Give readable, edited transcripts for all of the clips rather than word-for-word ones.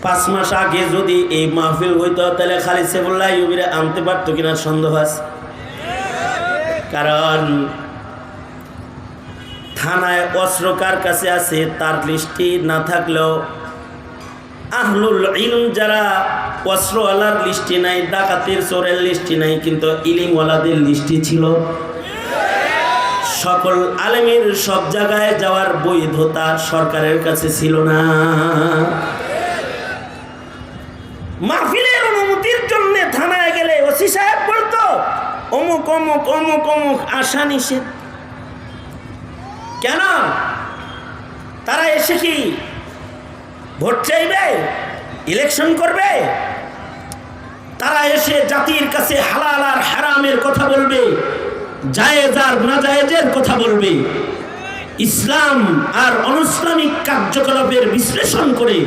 5 মাস আগে যদি এই মাহফিল হইতো তাহলে খালিদ সাইফুল্লাহ আইয়ুবীরে আনতে পারতো কিনা সন্দেহ আছে। কারণ থানায় অস্ত্র কার কাছে আছে তার লিস্টি না থাকলেও আহলুল ইলম যারা অস্ত্রওয়ালার লিস্টি নাই, ডাকাতের চোরের লিস্টি নাই, কিন্তু ইলিমওয়ালাদের লিস্টি ছিল। সকল আলেমের সব জায়গায় যাওয়ার বৈধতা সরকারের কাছে ছিল না। মাহফিলের অনুমতির জন্য থানায় গেলে ওসি সাহেব বলতো অমুক অমুক অমুক অমুক আশা নিষেধ। কেন? তারা এসে কি ভোট চাইবে, ইলেকশন করবে? তারা এসে জাতির কাছে হালাল আর হারামের কথা বলবে, জায়েজ আর নাজায়েজের কথা বলবে, ইসলাম আর অনইসলামিক কার্যকলাপের বিশ্লেষণ করে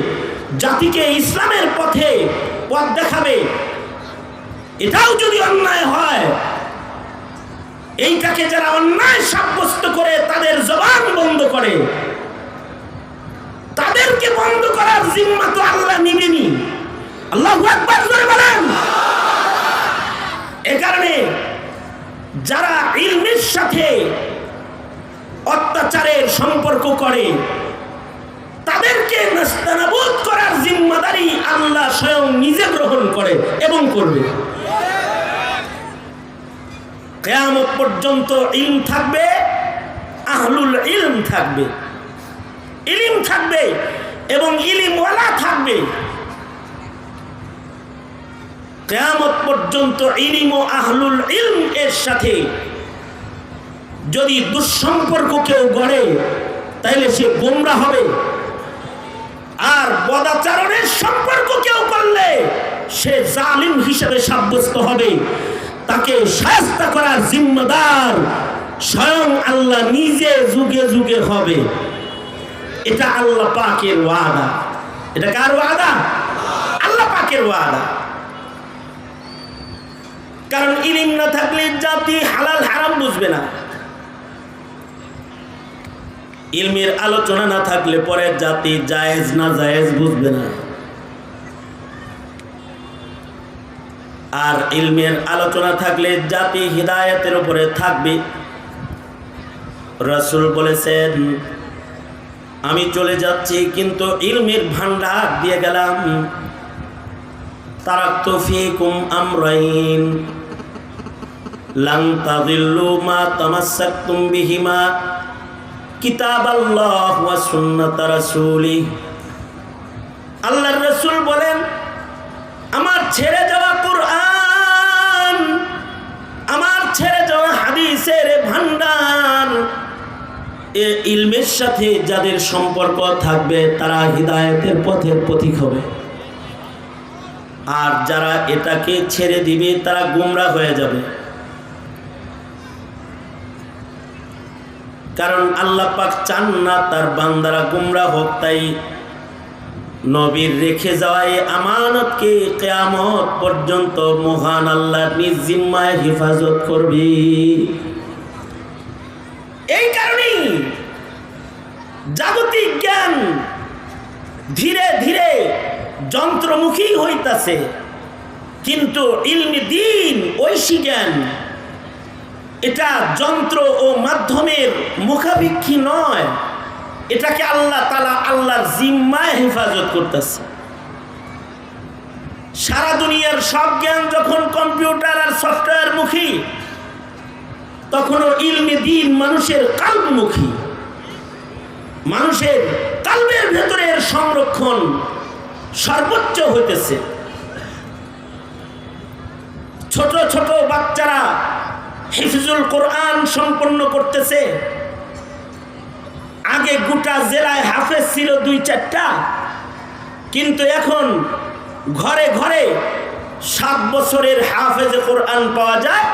জাতিকে ইসলামের পথে পথ দেখাবে। এটাও যদি অন্যায় হয়, এইটাকে যারা অন্যায় সাব্যস্ত করে তাদের জবান বন্ধ করে, তাদেরকে বন্ধ করার জিম্মা তো আল্লাহ নিবেনি। আল্লাহু আকবার জোরে বলেন। এ কারণে যারা ইলমের সাথে অত্যাচারের সম্পর্ক করে তাদেরকে নাস্তানাবুদ করার জিম্মাদারি আল্লাহ স্বয়ং নিজে গ্রহণ করে এবং করবে। কিয়ামত পর্যন্ত ইলম থাকবে, আহলুল ইলম থাকবে, ইলম থাকবে এবং ইলমওয়ালা থাকবে। কিয়ামত পর্যন্ত ইলম ও আহলুল ইলম এর সাথে যদি দুঃসম্পর্ক কেউ গড়ে তাহলে সে গোমরাহ হবে। আর বদাচরণের সম্পর্ক কেউ করলে সে জালিম হিসেবে সাব্যস্ত হবে। তাকে শায়েস্তা করার জিম্মাদার স্বয়ং আল্লাহ নিজে যুগে যুগে হবে। এটা আল্লাহ পাকের ওয়াদা। এটা কার ওয়াদা? আল্লাহ পাকের ওয়াদা। কারণ ইলম না থাকলে জাতি হালাল হারাম বুঝবে না। ইলমের আলোচনা না থাকলে পরে জাতি জায়েজ না জায়েজ বুঝবে না। আর ইলমের আলোচনা থাকলে জাতি হিদায়াতের উপরে থাকবে। রাসূল বলেছেন, আমি চলে যাচ্ছি কিন্তু ইলমের ভান্ডার দিয়ে গেলাম। তারাকতু ফীকুম আমরাইন লান তাযিল্লু মা তামাসসাকতুম বিহিমা কিতাবাল্লাহ ওয়া সুন্নাত রাসূলি। আল্লাহর রাসূল বলেন, আমার ছেড়ে যাওয়া কুরআন, আমার ছেড়ে যাওয়া হাদিসের ভান্ডার, এ ইলমের সাথে যাদের সম্পর্ক থাকবে তারা হিদায়াতের পথের পথিক হবে। আর যারা এটাকে ছেড়ে দিবে তারা গোমরাহ হয়ে যাবে। কারণ আল্লাহ পাক চান না তার বান্দারা গোমরাহ হোক। তাই নবীর রেখে যাওয়া এই আমানতকে কিয়ামত পর্যন্ত মহান আল্লাহ নিজ জিম্মায় হেফাজত করবে। এই কারণেই জাগতিক জ্ঞান ধীরে ধীরে যন্ত্রমুখী হইতাছে, কিন্তু ইলমে দ্বীন ঐশী জ্ঞান এটা যন্ত্র ও মাধ্যমের মুখাভিক্ষী নয়। এটাকে আল্লাহ তাআলা আল্লাহর জিম্মায় হেফাজত করতেছে। সারা দুনিয়ার সব জ্ঞান যখন কম্পিউটার আর সফটওয়্যার মুখী, তখনও ইলমে দ্বীন মানুষের কাল্বমুখী। মানুষের কাল্বের ভেতরের সংরক্ষণ সর্বোচ্চ হইতেছে। ছোট ছোট বাচ্চারা হিফজুল কোরআন সম্পন্ন করতেছে। আগে গোটা জেলায় হাফেজ ছিল 2-4টা, কিন্তু এখন ঘরে ঘরে 7 বছরের হাফেজে কোরআন পাওয়া যায়।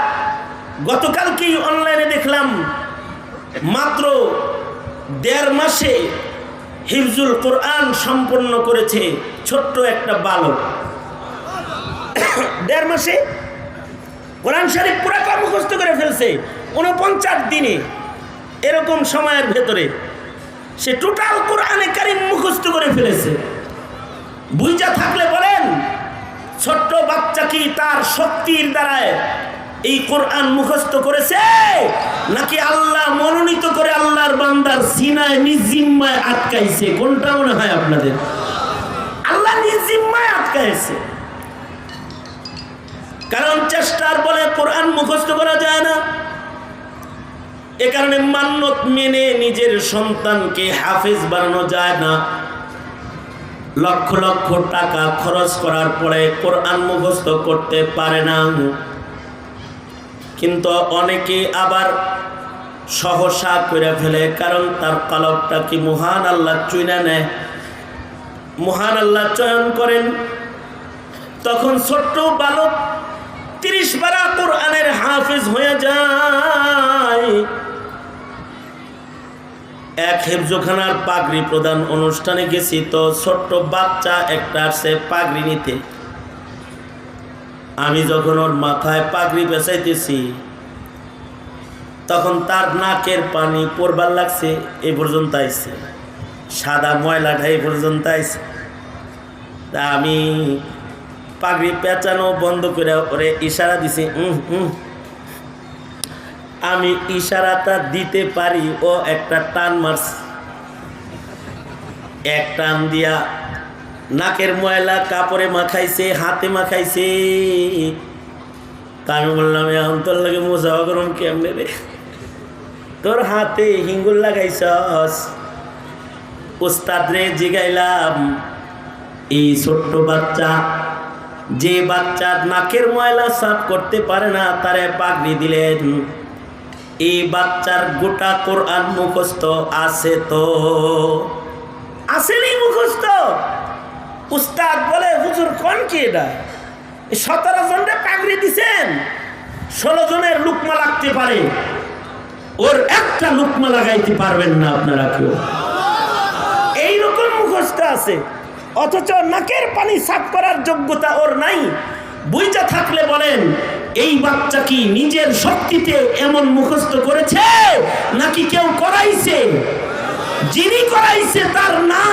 গতকালকেই অনলাইনে দেখলাম মাত্র 1.5 মাসে হিফজুল কোরআন সম্পন্ন করেছে ছোট্ট একটা বালক। 1.5 মাসে কোরআন শরীফ পুরো মুখস্থ করে ফেলছে 49 দিনে। এরকম সময়ের ভেতরে সে টোটাল কোরআনে কারীম মুখস্থ করে ফেলেছে। বুঝা থাকলে বলেন, ছোট্ট বাচ্চা কি তার শক্তির দ্বারায় এই কোরআন মুখস্থ করেছে, নাকি আল্লাহ মনোনীত করে আল্লাহর বান্দার সিনায় নিজ জিম্মায় আটকাইছে? কোনটা মনে হয় আপনাদের? আল্লাহ নিজ জিম্মায় আটকাইছে। কারণ চেষ্টার বলে কোরআন মুখস্থ করা যায় না। এ কারণে মান্যত মেনে নিজের সন্তানকে হাফেজ বানানো যায় না। লক্ষ লক্ষ টাকা খরচ করার পরে কোরআন মুখস্থ করতে পারে না। কিন্তু অনেকে আবার সহসা করে ফেলে, কারণ তার কলবটা কি মহান আল্লাহ চুইনা নেয়, মহান আল্লাহ চয়ন করেন। তখন ছোট্ট বালক 30 পারা কোরআনের হাফেজ হয়ে যায়। এক হেফজখানার পাগড়ি প্রদান অনুষ্ঠানে গেছি, তো ছোট্ট বাচ্চা একটা আসছে পাগড়ি নিতে। আমি যখন ওর মাথায় পাগড়ি পেঁচাইতেছি, তখন তার নাকের পানি পড়বার লাগছে, এ পর্যন্ত আইছে, সাদা ময়লাটা এই পর্যন্ত আইছে। তা আমি পাগড়ি পেঁচানো বন্ধ করে ওরে ইশারা দিছি। আমি ইশারাটা দিতে পারি, ও একটা টান মারছে। এক টান দিয়া নাকের ময়লা কাপড়ে মাখাইছে, হাতে মাখাইছে। তা আমি বললাম, এখন তোর লাগে মোজা গরম কেমনে রে, তোর হাতে হিঙ্গুল লাগাইছস? উস্তাদ রে জিগাইলাম, এই ছোট্ট বাচ্চা, যে বাচ্চার নাকের ময়লা সাফ করতে পারে না, তারে পাগড়ি দিলেন। এই বাচ্চার গোটা কোরআন মুখস্থ আছে তো? আসেনি মুখস্থ? উস্তাদ বলে, হুজুর কোন কি এটা, 17 জনের পাগড়ি দিছেন, 16 জনের লুকমা লাগতে পারে, ওর একটা লুকমা লাগাইতে পারবেন না আপনারা কেউ। এইরকম মুখস্থ আছে, অথচ নাকের পানি সাফ করার যোগ্যতা ওর নাই। বুঝা থাকলে বলেন, এই বাচ্চা কি নিজের শক্তিতে এমন মুখস্থ করেছে, নাকি কেউ করাইছে? যিনি করাইছে তার নাম